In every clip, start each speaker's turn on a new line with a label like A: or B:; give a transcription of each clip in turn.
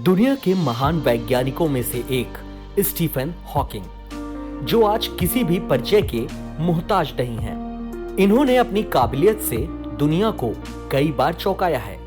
A: दुनिया के महान वैज्ञानिकों में से एक स्टीफन हॉकिंग, जो आज किसी भी परिचय के मोहताज नहीं हैं। इन्होंने अपनी काबिलियत से दुनिया को कई बार चौंकाया है।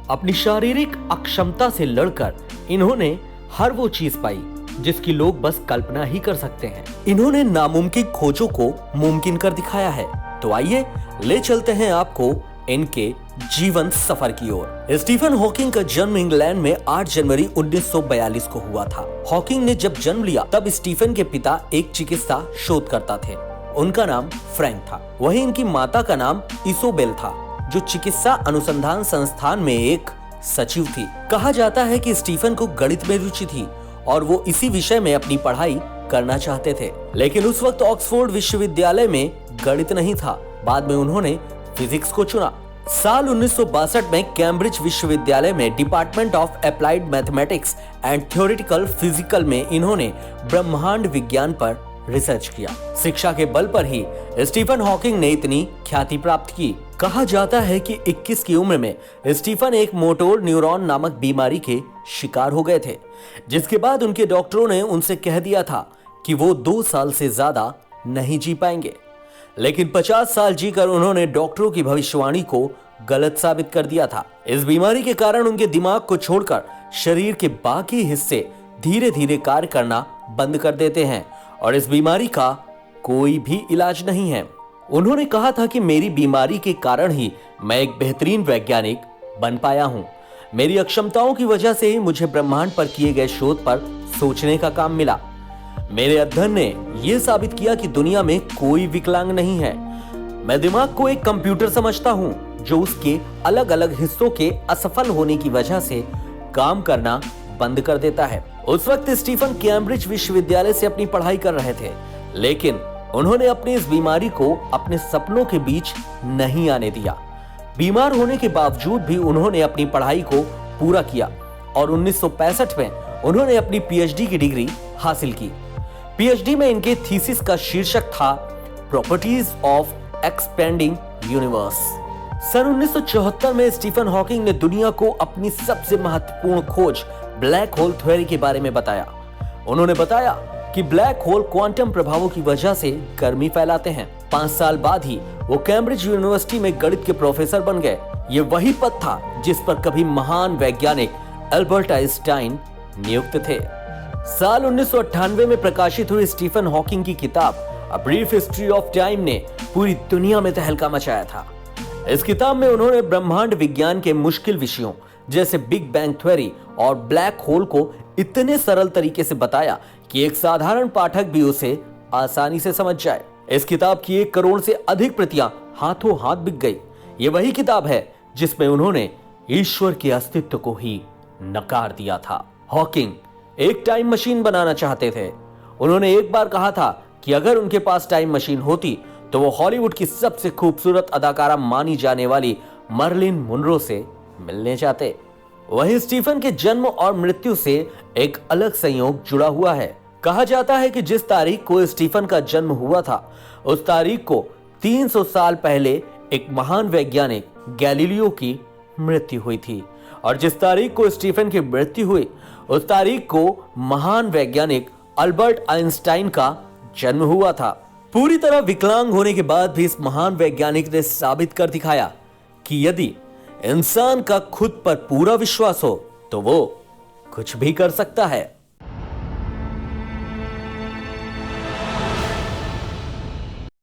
A: अपनी शारीरिक अक्षमता से लड़कर इन्होंने हर वो चीज पाई जिसकी लोग बस कल्पना ही कर सकते हैं। इन्होंने नामुमकिन खोजों को मुमकिन कर दिखाया है। तो आइए ले चलते हैं आपको इनके जीवन सफर की ओर। स्टीफन हॉकिंग का जन्म इंग्लैंड में 8 जनवरी 1942 को हुआ था। हॉकिंग ने जब जन्म लिया तब स्टीफन के पिता एक चिकित्सा शोधकर्ता थे। उनका नाम फ्रैंक था। वहीं इनकी माता का नाम इसोबेल था, जो चिकित्सा अनुसंधान संस्थान में एक सचिव थी। कहा जाता है कि स्टीफन को गणित में रुचि थी और वो इसी विषय में अपनी पढ़ाई करना चाहते थे, लेकिन उस वक्त ऑक्सफोर्ड विश्वविद्यालय में गणित नहीं था। बाद में उन्होंने फिजिक्स को चुना। साल 1962 में कैम्ब्रिज विश्वविद्यालय में department of applied mathematics and theoretical physical में इन्होंने ब्रह्मांड विज्ञान पर रिसर्च किया। शिक्षा के बल पर ही स्टीफन हॉकिंग ने इतनी ख्याति प्राप्त की। कहा जाता है कि 21 की उम्र में स्टीफन एक मोटोर न्यूरॉन नामक बीमारी के शिकार हो गए थे, जिसके बाद उनके डॉक्टरों ने उनसे कह दिया था कि वो 2 साल से ज्यादा नहीं जी पाएंगे। लेकिन 50 साल जीकर उन्होंने डॉक्टरों की भविष्यवाणी को गलत साबित कर दिया था। इस बीमारी के कारण उनके दिमाग को छोड़कर शरीर के बाकी हिस्से धीरे धीरे कार्य करना बंद कर देते हैं और इस बीमारी का कोई भी इलाज नहीं है। उन्होंने कहा था कि मेरी बीमारी के कारण ही मैं एक बेहतरीन वैज्ञानिक बन पाया हूं। मेरी अक्षमताओं की वजह से ही मुझे ब्रह्मांड पर किए गए शोध पर सोचने का काम मिला। मेरे अध्ययन ने यह साबित किया कि दुनिया में कोई विकलांग नहीं है। मैं दिमाग को एक कंप्यूटर समझता हूं, जो उसके अलग अलग हिस्सों के असफल होने की वजह से काम करना बंद कर देता है। उस वक्त स्टीफन कैम्ब्रिज विश्वविद्यालय से अपनी पढ़ाई कर रहे थे, लेकिन उन्होंने अपनी इस बीमारी को अपने सपनों के बीच नहीं आने दिया। बीमार होने के बावजूद भी उन्होंने अपनी पढ़ाई को पूरा किया और 1965 में उन्होंने अपनी पीएचडी की डिग्री हासिल की। पीएचडी में इनके थीसिस का शीर्षक था प्रॉपर्टीज ऑफ एक्सपेंडिंग यूनिवर्स। सन 1974 में स्टीफन हॉकिंग ने दुनिया को अपनी सबसे महत्वपूर्ण खोज ब्लैक होल थ्योरी के बारे में बताया। उन्होंने बताया कि ब्लैक होल क्वांटम प्रभावों की वजह से गर्मी फैलाते हैं। 5 साल बाद ही वो कैम्ब्रिज यूनिवर्सिटी में गणित के प्रोफेसर बन गए। ये वही पद था जिस पर कभी महान वैज्ञानिक अल्बर्ट आइंस्टाइन नियुक्त थे। साल 1998 में प्रकाशित हुई स्टीफन हॉकिंग की किताब a brief history of time ने पूरी दुनिया में तहलका मचाया था। इस किताब में उन्होंने ब्रह्मांड विज्ञान के मुश्किल विषयों जैसे बिग बैंग थ्योरी और ब्लैक होल को इतने सरल तरीके से बताया कि एक साधारण पाठक भी उसे आसानी से समझ जाए। इस किताब की 1 करोड़ से अधिक प्रतियां हाथों हाथ बिक गई। ये वही किताब है जिसमें उन्होंने ईश्वर के अस्तित्व को ही नकार दिया था। हॉकिंग एक टाइम मशीन बनाना चाहते थे। उन्होंने एक बार कहा था कि अगर उनके पास टाइम मशीन होती तो वो हॉलीवुड की सबसे खूबसूरत अदाकारा मानी जाने वाली मर्लिन मुनरो से मिलने चाहते। वहीं स्टीफन के जन्म और मृत्यु से एक अलग संयोग जुड़ा हुआ है। कहा जाता है कि जिस तारीख को स्टीफन का जन्म हुआ था, उस तारीख को 300 साल पहले एक महान वैज्ञानिक गैलीलियो की मृत्यु हुई थी और जिस तारीख को स्टीफन की मृत्यु हुई, उस तारीख को महान वैज्ञानिक अल्बर्ट आइंस्टाइन का जन्म हुआ था। पूरी तरह विकलांग होने के बाद भी इस महान वैज्ञानिक ने साबित कर दिखाया कि यदि इंसान का खुद पर पूरा विश्वास हो तो वो कुछ भी कर सकता है।